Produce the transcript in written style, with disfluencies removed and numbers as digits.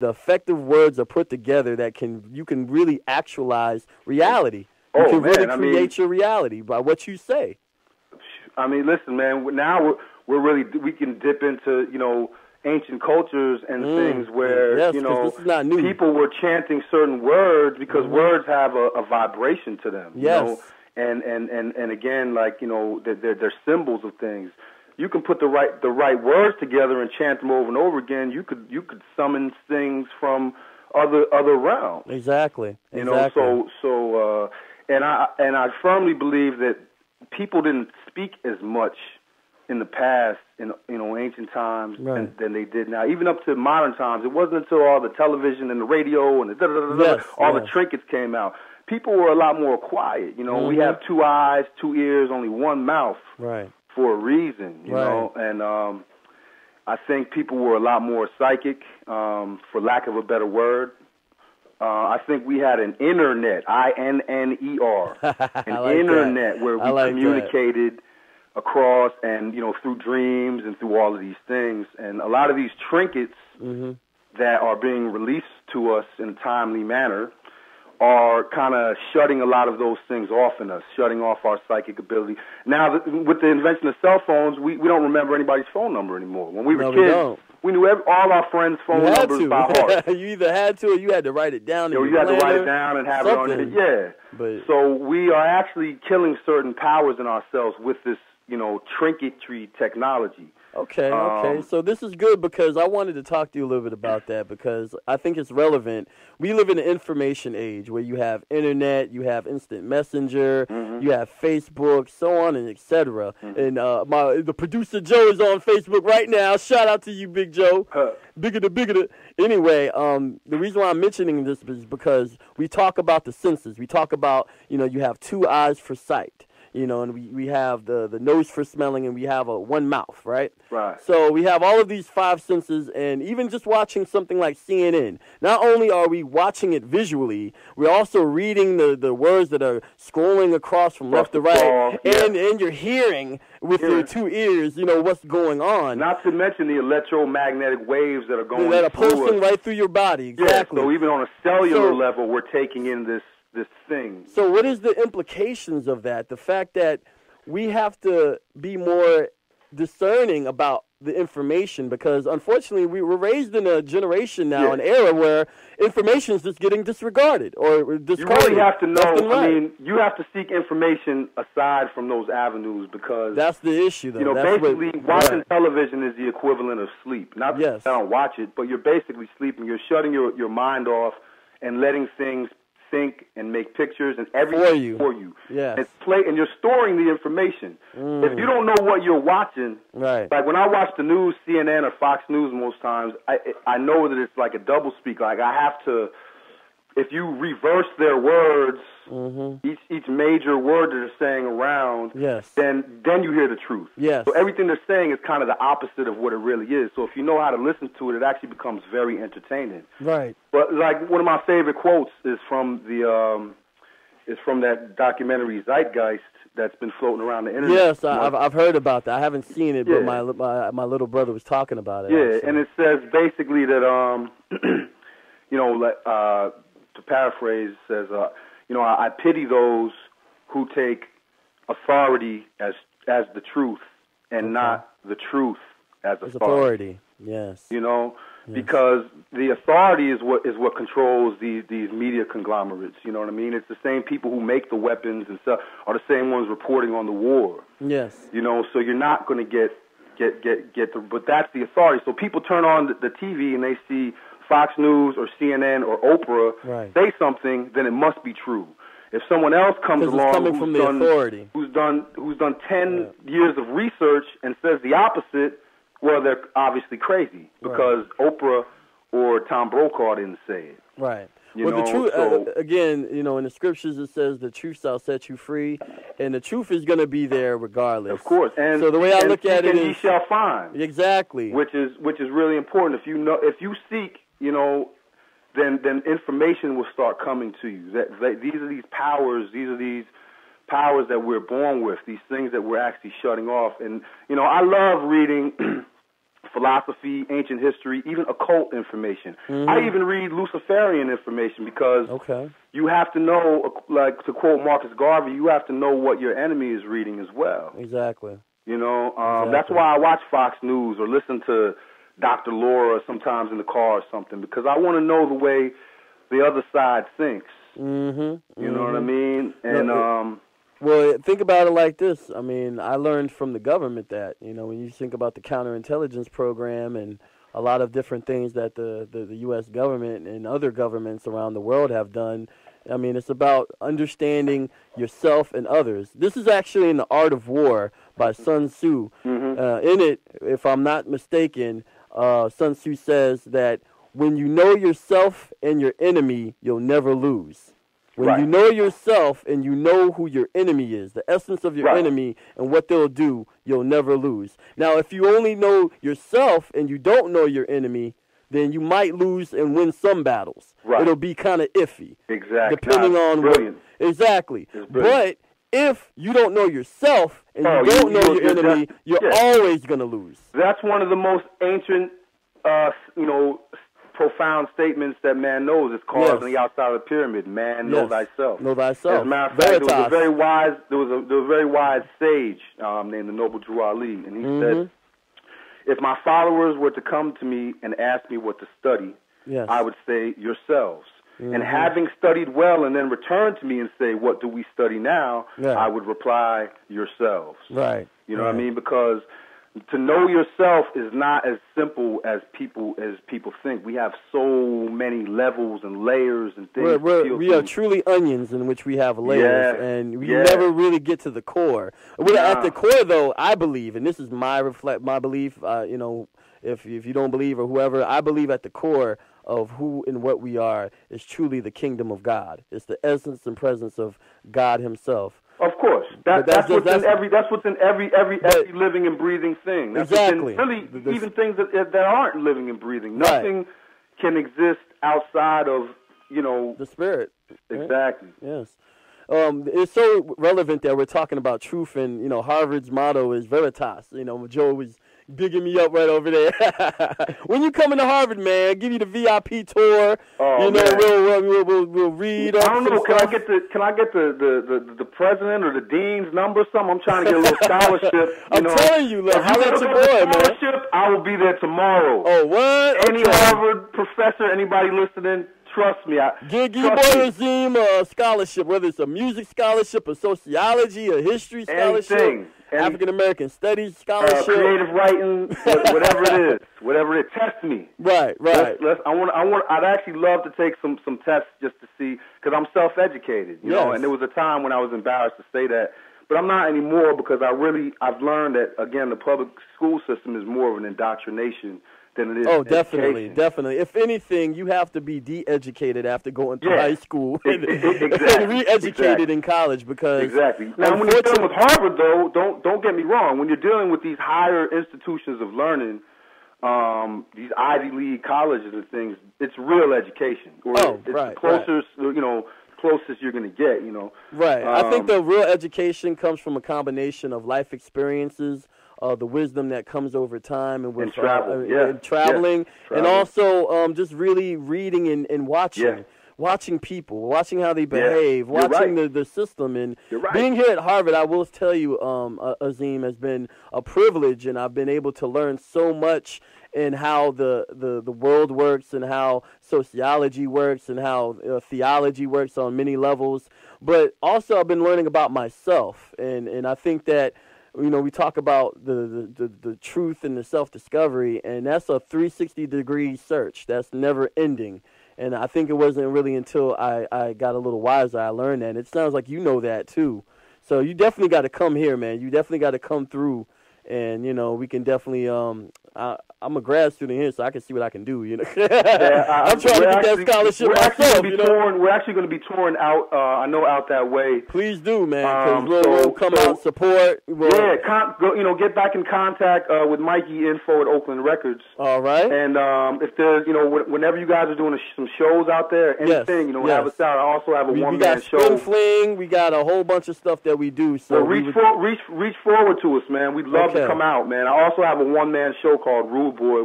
the effective words are put together that you can really actualize reality. You can really create your reality by what you say. I mean, listen, man. Now we can dip into ancient cultures and things where this is not new. People were chanting certain words because words have a vibration to them. Yes. And again, like they're symbols of things. You can put the right words together and chant them over and over again. You could summon things from other realms. Exactly. And I firmly believe that people didn't speak as much in the past, in ancient times, than they did now. Even up to modern times, it wasn't until all the television and the radio and the trinkets came out. People were a lot more quiet. We have 2 eyes, 2 ears, only 1 mouth. Right. For a reason, you know, and I think people were a lot more psychic, for lack of a better word. I think we had an internet, INNER, internet where we communicated across and, through dreams and through all of these things. And a lot of these trinkets that are being released to us in a timely manner are kind of shutting a lot of those things off in us, shutting off our psychic ability. Now, with the invention of cell phones, we don't remember anybody's phone number anymore. When we were kids, we knew all our friends' phone numbers by heart. You either had to or you had to write it down. You had to write it down and have it on your So we are actually killing certain powers in ourselves with this, trinketry technology. Okay. So this is good because I wanted to talk to you a little bit about that because I think it's relevant. We live in an information age where you have internet, you have instant messenger, you have Facebook, so on and etc. And the producer Joe is on Facebook right now. Shout out to you, Big Joe. Bigger. Anyway, the reason why I'm mentioning this is because we talk about the senses. We talk about, you have 2 eyes for sight. And we have the nose for smelling, and we have 1 mouth, right? Right. So we have all of these 5 senses, and even just watching something like CNN, not only are we watching it visually, we're also reading the words that are scrolling across from left to right, and you're hearing with your 2 ears, what's going on. Not to mention the electromagnetic waves that are going that are pulsing right through your body. Exactly. Yeah, so even on a cellular level, we're taking in this thing. So what is the implications of that? The fact that we have to be more discerning about the information because, unfortunately, we were raised in a generation now, an era where information is just getting disregarded or discarded. You really have to know. I mean, you have to seek information aside from those avenues because that's the issue, though. Basically, watching television is the equivalent of sleep. Not that I don't watch it, but you're basically sleeping. You're shutting your mind off and letting things think and make pictures and everything for you. Yeah. And you're storing the information. If you don't know what you're watching, like when I watch the news, CNN or Fox News most times, I know that it's like a double speak. Like I have to, if you reverse their words, each major word that they're saying around, then you hear the truth. Yes. So everything they're saying is kind of the opposite of what it really is. So if you know how to listen to it, it actually becomes very entertaining. Right. But like one of my favorite quotes is from that documentary Zeitgeist that's been floating around the internet. Yes, I've heard about that. I haven't seen it, but my little brother was talking about it. Yeah, and it says basically that to paraphrase, says, I pity those who take authority as the truth and not the truth as authority. Yes. Because the authority is what controls these media conglomerates. You know what I mean? It's the same people who make the weapons and stuff are the same ones reporting on the war. Yes. So you're not going to get but that's the authority. So people turn on the TV and they see Fox News or CNN or Oprah say something, then it must be true. If someone else comes along who's done 10 years of research and says the opposite, well, they're obviously crazy because Oprah or Tom Brokaw didn't say it. Right. The truth, again, in the scriptures it says the truth shall set you free, and the truth is going to be there regardless. Of course. And so the way I look at it is, ye shall find. Exactly. Which is really important. If you seek, then information will start coming to you. These are these powers. These are these powers that we're born with. These things that we're actually shutting off. And I love reading philosophy, ancient history, even occult information. I even read Luciferian information because you have to know, like to quote Marcus Garvey, you have to know what your enemy is reading as well. Exactly. You know, that's why I watch Fox News or listen to Dr. Laura sometimes in the car or something, because I want to know the way the other side thinks. You know what I mean? And well, think about it like this. I mean, I learned from the government that, you know, when you think about the counterintelligence program and a lot of different things that the U.S. government and other governments around the world have done, I mean, it's about understanding yourself and others. This is actually in The Art of War by Sun Tzu. In it, if I'm not mistaken, Sun Tzu says that when you know yourself and your enemy, you'll never lose. When you know yourself and you know who your enemy is, the essence of your enemy and what they'll do, you'll never lose. Now, if you only know yourself and you don't know your enemy, then you might lose and win some battles. It'll be kind of iffy. Depending on brilliant. Exactly. But if you don't know yourself and you don't know your enemy, you're always going to lose. That's one of the most ancient, profound statements that man knows. It's called on the outside of the pyramid. Man, know thyself. Know thyself. As a matter of fact, there was a very wise sage named the Noble Drew Ali, and he said, if my followers were to come to me and ask me what to study, I would say yourselves. And having studied well and then return to me and say, what do we study now? I would reply, yourselves. You know what I mean? Because to know yourself is not as simple as people think. We have so many levels and layers and things. We are truly onions in which we have layers, and we never really get to the core. At the core, though, I believe, and this is my belief. You know, if you don't believe or whoever, I believe at the core of who and what we are is truly the kingdom of God. It's the essence and presence of God Himself. Of course, that's what's in every living and breathing thing. That's exactly. Even things that aren't living and breathing. Nothing can exist outside of the spirit. Exactly. Yes. It's so relevant that we're talking about truth, and Harvard's motto is Veritas. Joe was bigging me up right over there. When you come into Harvard, man, give you the VIP tour. We'll read. I don't know. Can I get the president or the dean's number? Something. I'm trying to get a little scholarship. I'm telling you, look, how that's your boy, man. I will be there tomorrow. Oh, what? Any Harvard professor, anybody listening? Trust me. Give your boy Azeem a scholarship, whether it's a music scholarship, a sociology, a history scholarship, African American studies scholarship, creative writing, whatever it is. Test me. Right. I'd actually love to take some tests just to see, because I'm self-educated, you know. And there was a time when I was embarrassed to say that, but I'm not anymore, because I've learned that, again, the public school system is more of an indoctrination than it is. Oh, definitely. If anything, you have to be de-educated after going to high school and re-educated in college, because Now, when you're dealing with Harvard, though, don't get me wrong. When you're dealing with these higher institutions of learning, these Ivy League colleges and things, it's real education. Closest you're going to get, Right. I think the real education comes from a combination of life experiences, the wisdom that comes over time, and traveling, and also just really reading and watching people, watching how they behave, watching the system. And being here at Harvard, I will tell you, Azeem, has been a privilege, and I've been able to learn so much in how the world works, and how sociology works, and how theology works on many levels. But also I've been learning about myself, and I think that we talk about the truth and the self-discovery, and that's a 360-degree search. That's never ending. And I think it wasn't really until I got a little wiser I learned that. And it sounds like you know that too. So you definitely got to come here, man. You definitely got to come through. And, we can definitely I'm a grad student here, so I can see what I can do, I'm trying to get that scholarship myself, We're actually going to be touring out, out that way. Please do, man, because we'll come out, support. Get back in contact with Mikey Info at Oakland Records. All right. And if there's, whenever you guys are doing some shows out there, anything, have us out. I also have a one-man show. We got Spring Fling. We got a whole bunch of stuff that we do. So reach forward to us, man. We'd love love to come out, man. I also have a one-man show called Rude Boy,